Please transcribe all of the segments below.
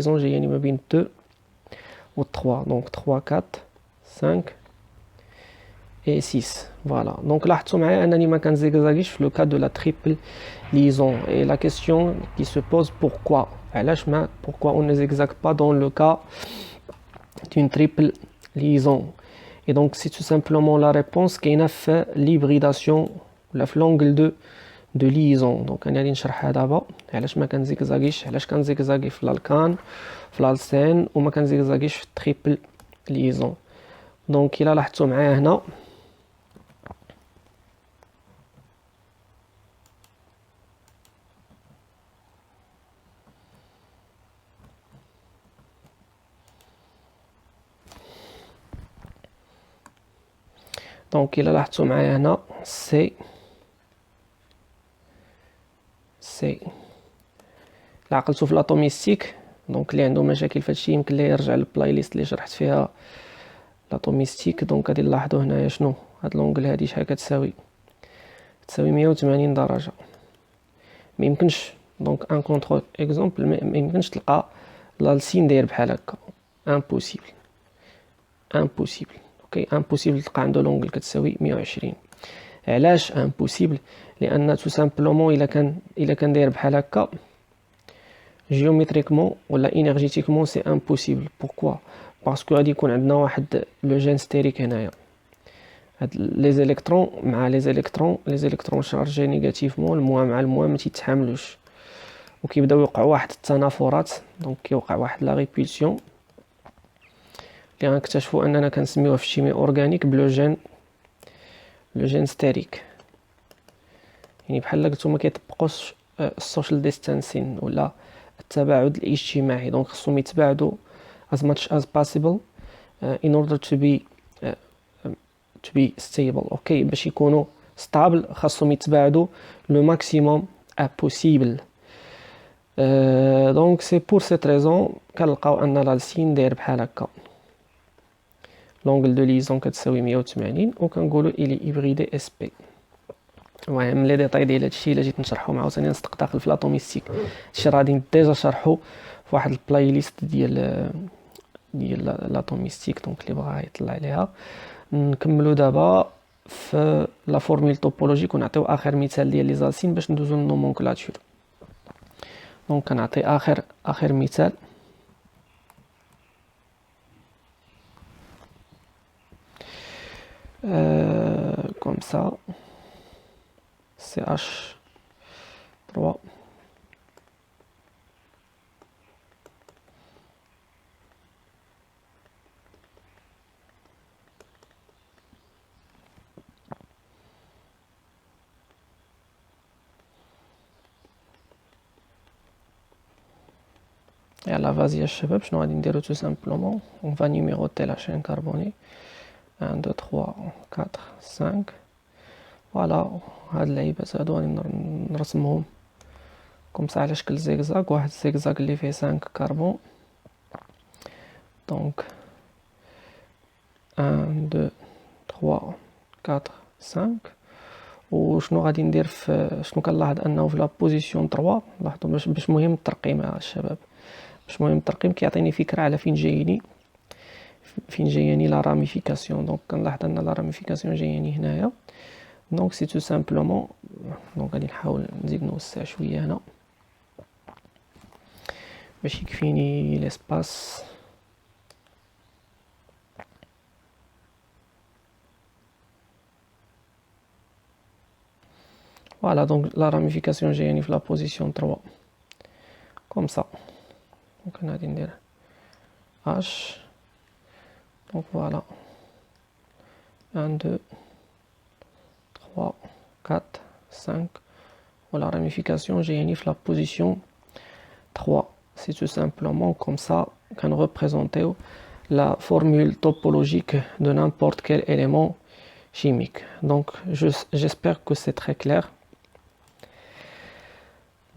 liaison جاياني ما بين 2 و 3 donc 3 4 5 et 6 voilà donc لاحظتوا معايا انني ما كنزيكزاكيش في لو كا دو لا تريبل liaison et la question qui se pose pourquoi علاش ما pourquoi on ne zigzague pas dans le cas d'une triple liaison et donc c'est tout simplement la réponse كاينه في l'hybridation ولا في l'angle de liaison donc انا غادي نشرحها دابا علاش ما كنزيكزاكيش علاش كنزيكزاكي في الالكان في الالسين وما كنزيكزاكيش في التريبل liaison donc الا لاحظتوا معايا هنا دونك الا لاحظتوا معايا هنا سي عقلتوا في لاتوميستيك دونك اللي عنده مشاكل في هادشي يمكن ليه يرجع للبلاي ليست اللي شرحت فيها لاتوميستيك دونك غادي نلاحظوا هنايا شنو هاد لونغل هادي شحال كتساوي 180 درجه ما يمكنش دونك ان كونتر اكزومبل ما يمكنش تلقى لالسين داير بحال هكا امبوسيبل اوكي امبوسيبل تلقى عنده لونغل كتساوي 120 علاش امبوسيبل لان تو سامبلومون الا كان داير بحال هكا جيومتريكمون ولا انرجيتيكمون سي امبوسيبل بوركوا باسكو غادي يكون عندنا واحد لو جين ستيريك هنايا هاد لي زيليكترون مع لي زيليكترون شارجي نيجاتيفمون الموا مع الموا ما تيتحاملوش وكيبداو يوقعوا واحد التنافرات دونك كيوقع واحد لا ريبولسيون اللي غنكتشفوا اننا كنسميوها في الشيمي اورغانيك بلو جين ستيريك يعني بحال قلتو ما كيطبقوش السوشيال ديستانسين ولا التباعد الاجتماعي دونك خصهم يتباعدوا as much as possible in order to be stable اوكي باش يكونوا ستابل خاصهم يتباعدوا لو ماكسيموم possible دونك سي بور سيت ريزون كنلقاو ان لالسين داير بحال هكا لونغل دو ليزون كتساوي 180 وكنقولوا الي هيبريدي اس بي المهم لي ديتاي ديال هادشي الا جيت نشرحهم عاوتاني نستقطاق في لاتوميستيك هادشي راه غادي ديجا شرحو في واحد البلاي ليست ديال لاتوميستيك دونك اللي بغا يطلع عليها نكملوا دابا في لا فورمول توبولوجيك ونعطيو اخر مثال ديال لي زالسين باش ندوزو للنومونكلاتور دونك كنعطي اخر مثال comme ça CH3 يلا vas-y يا شباب شنو غادي نديرو tout simplement on va numéroter la chaîne carbonée 1 2 3 4 5 فوالا هاد اللعيبات هادو غادي نرسمهم كوم سا على شكل زيكزاك واحد الزيكزاك اللي فيه 5 كربون دونك 1 2 3 4 5 وشنو غادي ندير في شنو كنلاحظ انه في لا بوزيسيون 3 لاحظوا باش مهم الترقيم الشباب باش مهم الترقيم كيعطيني فكره على فين جاياني لا راميفيكاسيون دونك كنلاحظ ان لا راميفيكاسيون جاياني هنايا دونك سي تو سامبلومون دونك غادي نحاول نزيد نوسع شويه هنا باش يكفيني ليسباس فوالا دونك لا راميفيكاسيون جاياني في لا بوزيسيون 3 كوم سا دونك انا غادي ندير اش دونك فوالا 1 2 3 4 5 ولا ramification جاياني في la position 3 c'est tout simplement comme ça qu'on représente la formule topologique de n'importe quel élément chimique donc j'espère que c'est très clair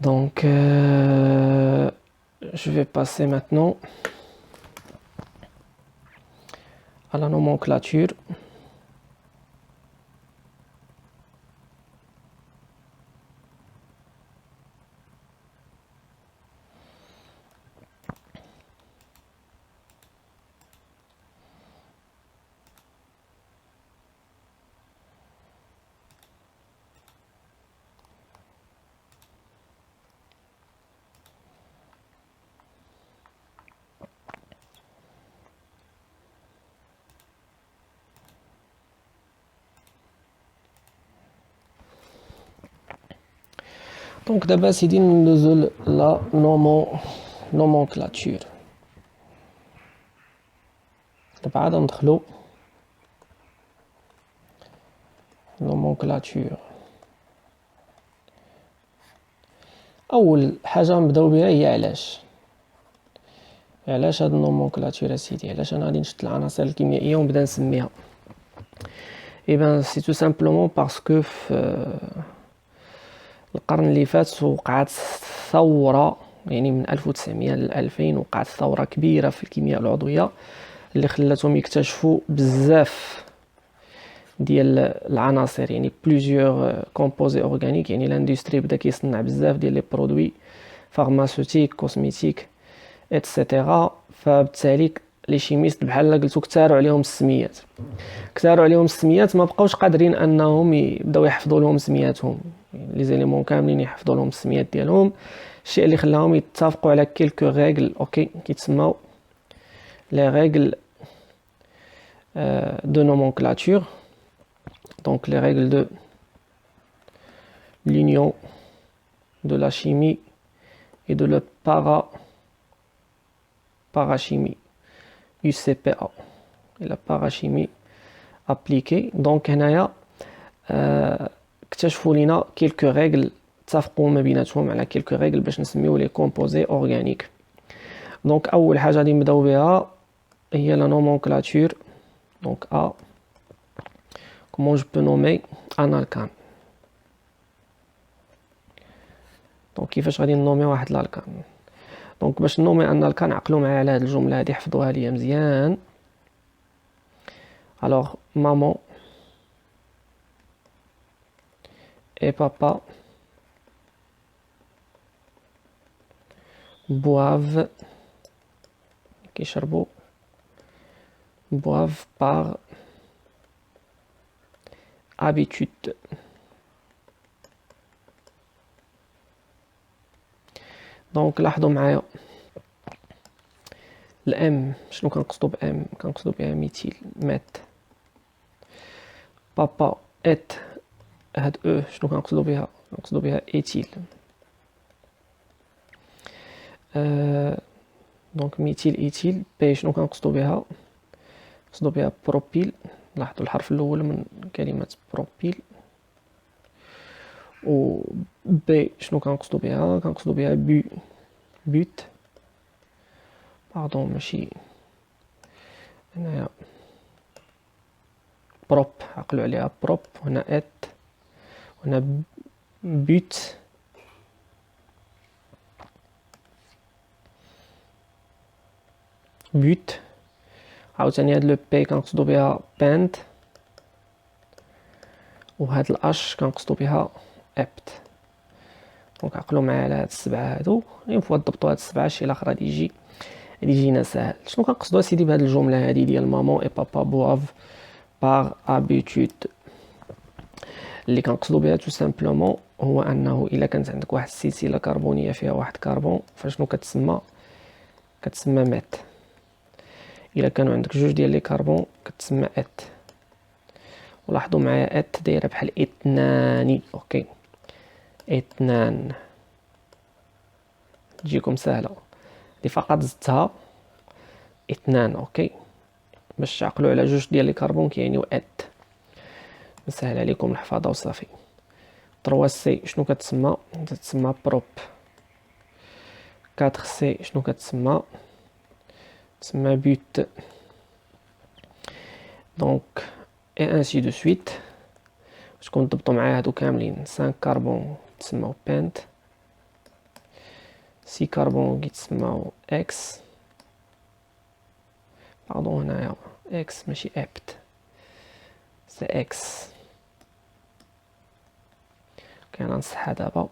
donc je vais passer maintenant à la nomenclature. دونك دابا سيدي ندوزو لا نومونكلاتور. دابا عاد ندخلو نومونكلاتور. اول حاجه نبداو بها هي علاش هاد النومونكلاتور اسيدي، علاش انا غادي نشد العناصر الكيميائيه ونبدا نسميها. اي بان سي تو سامبلومون باسكو في القرن اللي فات وقعت ثوره، يعني من 1900 ل 2000 وقعت ثوره كبيره في الكيمياء العضويه اللي خلاتهم يكتشفوا بزاف ديال العناصر، يعني بليزيور كومبوزي اورغانيك. يعني لاندستري بدا كيصنع بزاف ديال لي برودوي فارماسوتيك كوسميتيك اتسيتيرا. فبالتالي لي شيميست بحال قلتو كثاروا عليهم السميات، ما بقاوش قادرين انهم يبداو يحفظوا لهم سمياتهم، لي زيليمون كاملين يحفظوا لهم السميات ديالهم. الشيء اللي خلاهم يتفقوا على كيلكو ريغل اوكي كيتسموا لي ريغل de nomenclature, donc les règles de l'union de la chimie et de la parachimie, UCPA, et la parachimie appliquée. Donc هنايا اكتشفوا لنا quelques règles، اتفقوا ما بيناتهم على quelques règles باش نسميو les composés organiques. donc اول حاجه غادي نبداو بها هي la nomenclature. donc A, comment je peux nommer un alcane. donc كيفاش غادي نومي واحد الالكان. دونك باش نومي ان الكان عقلوا معايا على هاد الجمله هادي، حفظوها ليا مزيان. alors maman et papa boivent كيشربوا boivent par habitude. دونك لاحظوا معايا الام شنو كنقصدوا بام، كنقصدوا بها ميثيل مات. بابا ات، هاد او شنو كنقصدوا بها، كنقصدوا بها ايثيل. دونك ميثيل ايثيل. بي شنو كنقصدوا بها، كنقصدوا بها بروبيل. لاحظوا الحرف الاول من كلمه بروبيل. و بي شنو كنقصدوا بها، كنقصدوا بها بوت. باردون ماشي هنايا بروب، عقلوا عليها بروب. هنا ات، هنا بوت. بوت عاوتاني هاد لو بي كنقصدوا بها باند، وهاد الاش كنقصدوا بها ابت. دونك عقلوا معايا على هاد السبعه هادو، ينفوا تضبطوا هاد السبعه. شي الاخر غادي يجينا ساهل. شنو كنقصدوا سيدي بهاد الجمله هادي ديال مامون اي بابا بواف بار ابيتود؟ اللي كنقصدوا بها تو سامبلومون هو انه الا كانت عندك واحد السلسله كربونيه فيها واحد كربون، فشنو كتسمى مات. الا كانوا عندك جوج ديال لي كربون كتسمى ات. ولاحظوا معايا ات دايره بحال اثنان. اوكي اثنان تجيكم سهله، اللي فقط زدتها اثنان. اوكي باش تعقلوا على جوج ديال لي كربون كيعنيو ات. نسهل عليكم الحفاظه وصافي. 3 سي شنو كتسمى بروب. 4 سي شنو كتسمى بوت. دونك اي انسي دو سويت. باش كنضبطوا معايا هادو كاملين. 5 كربون تسمى بنت، 6 كربون كيتسمى اكس. باردون هنايا اكس ماشي ابت، سي اكس. كاين نصحها دابا.